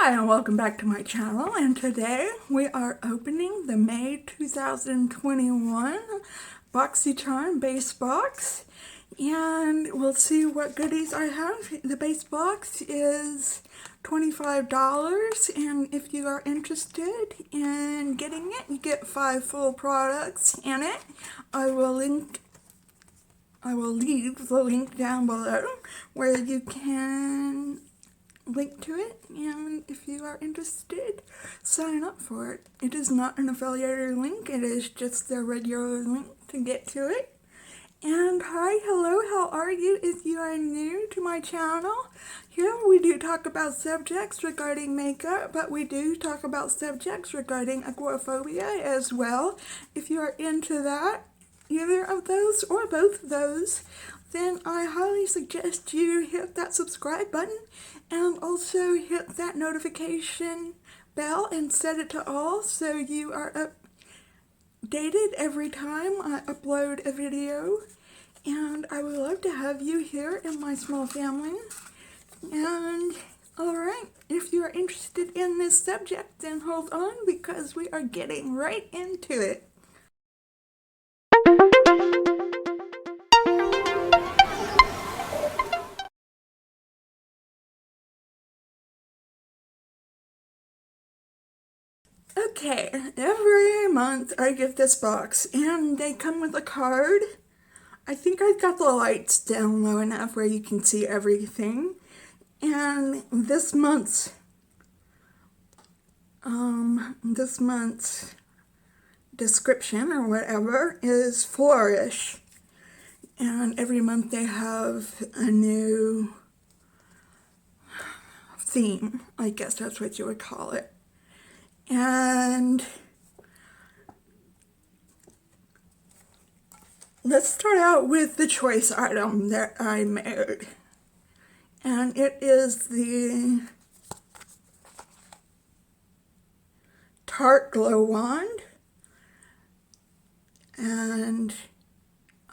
Hi and welcome back to my channel, and today we are opening the May 2021 BoxyCharm Base Box, and we'll see what goodies I have. The base box is $25, and if you are interested in getting it, you get 5 full products in it. I will leave the link down below where you can link to it, and if you are interested, sign up for it. It is not an affiliated link, it is just the regular link to get to it. And hi, hello, how are you? If you are new to my channel, here we do talk about subjects regarding makeup, but we do talk about subjects regarding agoraphobia as well. If you are into that, either of those or both of those, then I highly suggest you hit that subscribe button and also hit that notification bell and set it to all so you are updated every time I upload a video. And I would love to have you here in my small family. And alright, if you are interested in this subject, then hold on because we are getting right into it. Okay, every month I get this box and they come with a card. I think I've got the lights down low enough where you can see everything. And this month's description or whatever is flourish. And every month they have a new theme, I guess that's what you would call it. And let's start out with the choice item that I made. And it is the Tarte Glow Wand. And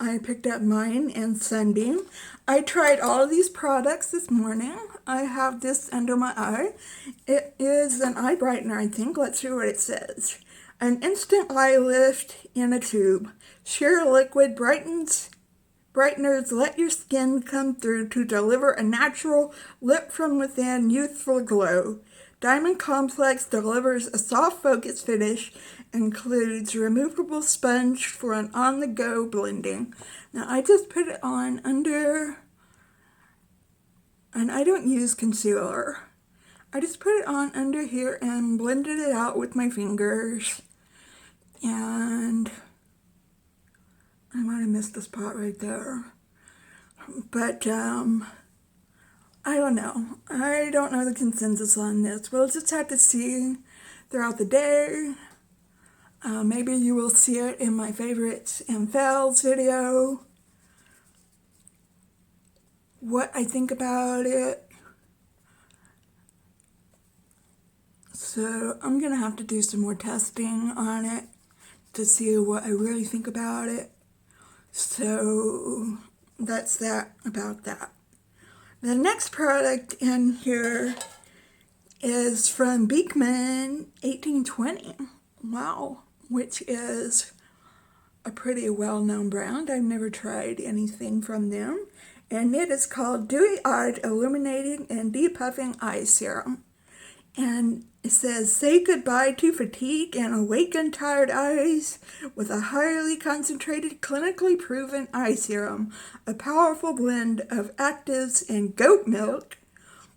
I picked up mine in Sunbeam. I tried all of these products this morning. I have this under my eye. It is an eye brightener, I think. Let's see what it says. An instant eye lift in a tube. Sheer liquid brighteners let your skin come through to deliver a natural, lit from within, youthful glow. Diamond Complex delivers a soft focus finish, includes removable sponge for an on-the-go blending. Now I just put it on under, and I don't use concealer. I just put it on under here and blended it out with my fingers. And I might have missed the spot right there. But, I don't know. I don't know the consensus on this. We'll just have to see throughout the day. Maybe you will see it in my favorites and fails video. What I think about it. So I'm going to have to do some more testing on it to see what I really think about it. So that's that about that. The next product in here is from Beekman 1820. Wow, which is a pretty well-known brand. I've never tried anything from them. And it is called Dewy-Eyed Illuminating and Depuffing Eye Serum. And it says, say goodbye to fatigue and awaken tired eyes with a highly concentrated, clinically proven eye serum. A powerful blend of actives and goat milk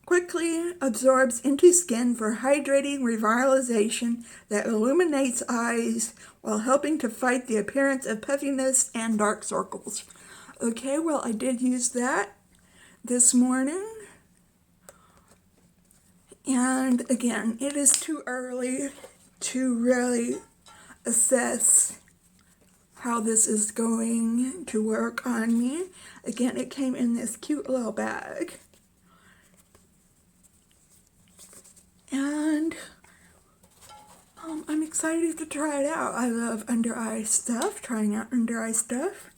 quickly absorbs into skin for hydrating revitalization that illuminates eyes while helping to fight the appearance of puffiness and dark circles. Okay, well, I did use that this morning. And again, it is too early to really assess how this is going to work on me. Again, it came in this cute little bag. And I'm excited to try it out. I love under eye stuff, trying out under eye stuff.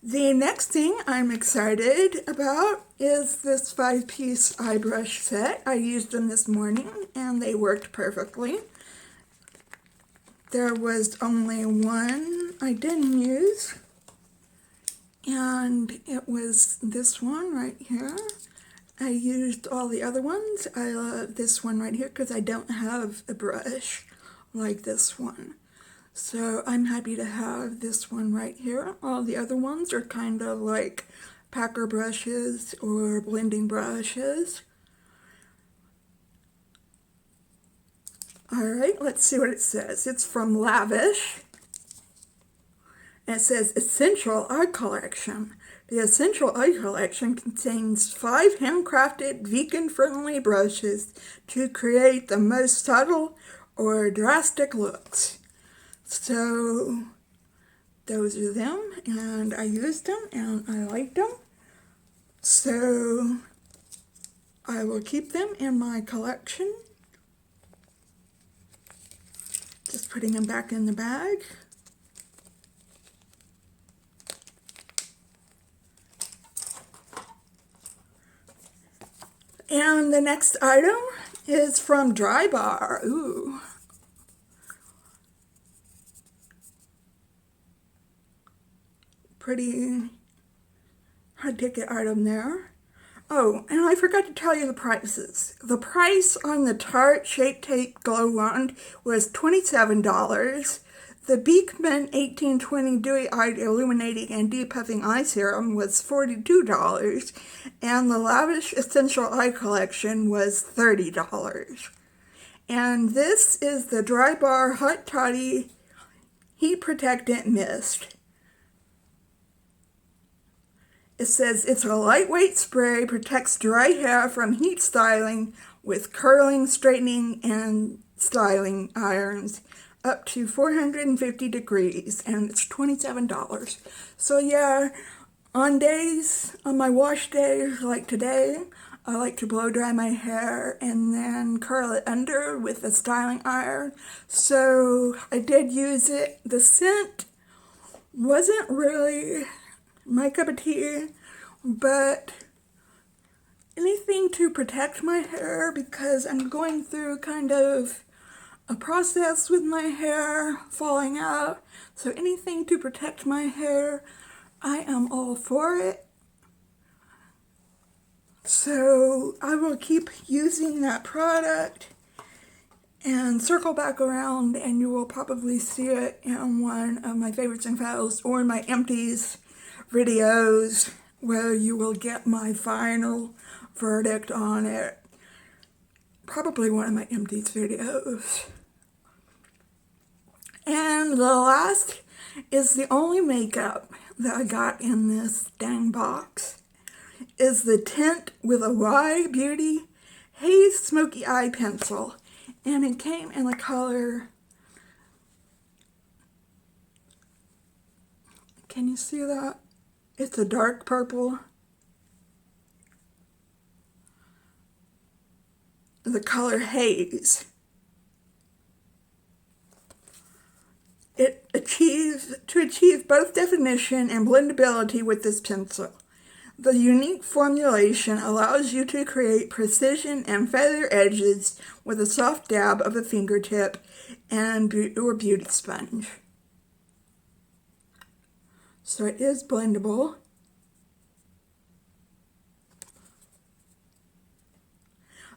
The next thing I'm excited about is this 5-piece eye brush set. I used them this morning and they worked perfectly. There was only one I didn't use, and it was this one right here. I used all the other ones. I love this one right here because I don't have a brush like this one. So I'm happy to have this one right here. All the other ones are kind of like packer brushes or blending brushes. Alright, let's see what it says. It's from Lavish. And it says Essential Eye Collection. The Essential Eye Collection contains 5 handcrafted, vegan-friendly brushes to create the most subtle or drastic looks. So those are them, and I used them and I liked them. So I will keep them in my collection. Just putting them back in the bag. And the next item is from Drybar. Ooh. Pretty high-ticket item there. Oh, and I forgot to tell you the prices. The price on the Tarte Shape Tape Glow Wand was $27. The Beekman 1820 Dewy Eyed Illuminating and Depuffing Eye Serum was $42. And the Lavish Essential Eye Collection was $30. And this is the Drybar Hot Toddy Heat Protectant Mist. It says it's a lightweight spray, protects dry hair from heat styling with curling, straightening, and styling irons up to 450 degrees, and it's $27. So yeah, on my wash days like today, I like to blow dry my hair and then curl it under with a styling iron. So I did use it. The scent wasn't really my cup of tea, but anything to protect my hair, because I'm going through kind of a process with my hair falling out. So anything to protect my hair, I am all for it. So I will keep using that product and circle back around, and you will probably see it in one of my favorites and fails or in my empties videos, where you will get my final verdict on it. Probably one of my empties videos. And the last is the only makeup that I got in this dang box, is the Tint with a Y Beauty Haze Smoky Eye Pencil. And it came in the color, can you see that? It's a dark purple. The color Haze. To achieve both definition and blendability with this pencil. The unique formulation allows you to create precision and feather edges with a soft dab of a fingertip or beauty sponge. So it is blendable.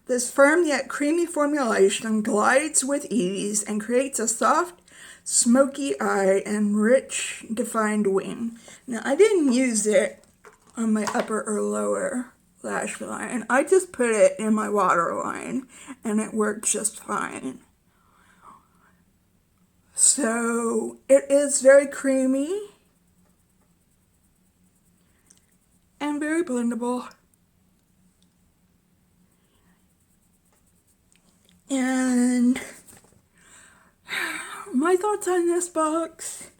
This firm yet creamy formulation glides with ease and creates a soft, smoky eye and rich, defined wing. Now, I didn't use it on my upper or lower lash line. I just put it in my waterline, and it worked just fine. So it is very creamy and very blendable. And my thoughts on this box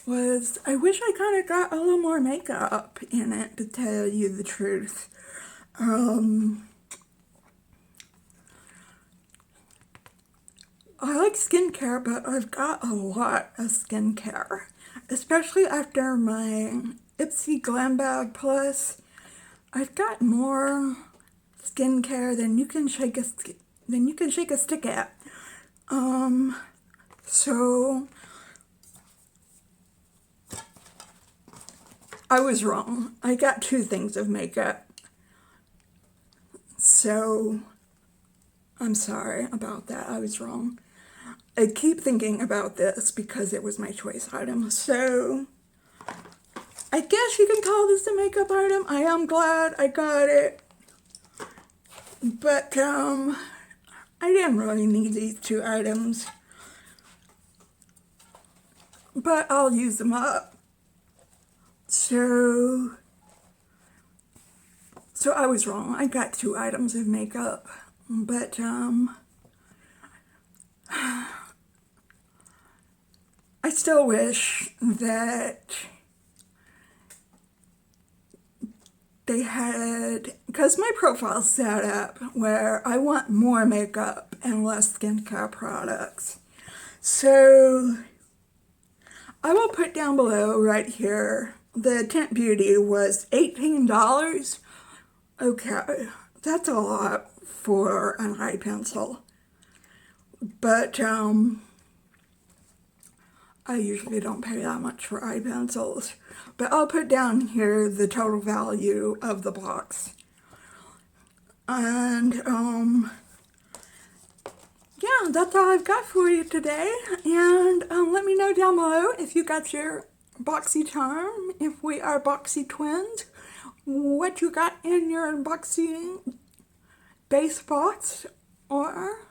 was, I wish I kind of got a little more makeup in it, to tell you the truth. I like skincare, but I've got a lot of skincare, especially after my Ipsy Glam Bag Plus. I've got more skincare than you can shake a stick at. So I was wrong. I got 2 things of makeup. So I'm sorry about that. I was wrong. I keep thinking about this because it was my choice item. So I guess you can call this a makeup item. I am glad I got it. But I didn't really need these 2 items. But I'll use them up. So I was wrong. I got 2 items of makeup. But I still wish that they had, because my profile's set up where I want more makeup and less skincare products. So I will put down below right here, the Tint Beauty was $18. Okay, that's a lot for an eye pencil. But I usually don't pay that much for eye pencils. But I'll put down here the total value of the box. And yeah, that's all I've got for you today. And let me know down below if you got your BoxyCharm, if we are Boxy twins, what you got in your Boxy Base Box, or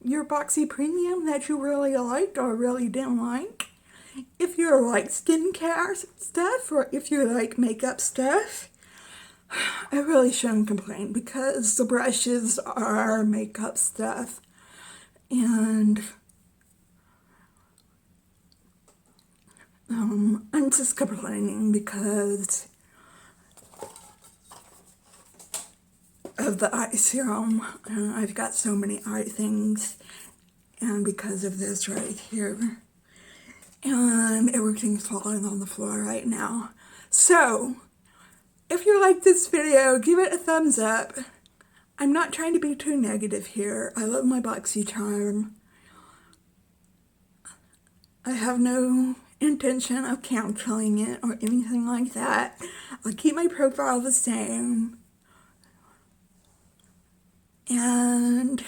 your Boxy Premium that you really liked or really didn't like. If you like skincare stuff or if you like makeup stuff, I really shouldn't complain because the brushes are makeup stuff. And I'm just complaining because of the eye serum. I've got so many eye things, and because of this right here. And everything's falling on the floor right now. So, if you like this video, give it a thumbs up. I'm not trying to be too negative here. I love my BoxyCharm. I have no intention of canceling it or anything like that. I'll keep my profile the same. And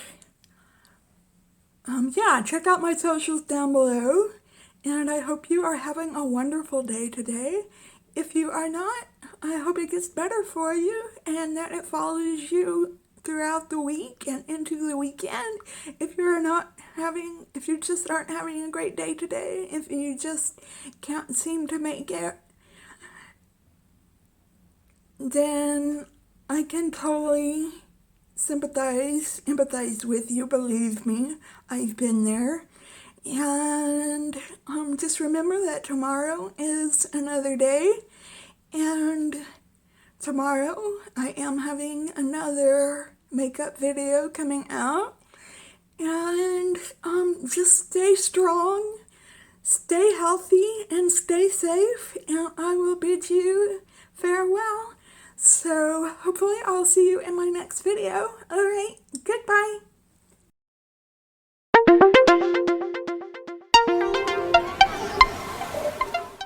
yeah, check out my socials down below. And I hope you are having a wonderful day today. If you are not, I hope it gets better for you and that it follows you throughout the week and into the weekend. If you just aren't having a great day today, if you just can't seem to make it, then I can totally empathize with you. Believe me, I've been there. And just remember that tomorrow is another day, and tomorrow I am having another makeup video coming out. And just stay strong, stay healthy, and stay safe, and I will bid you farewell. So hopefully I'll see you in my next video. Alright, goodbye.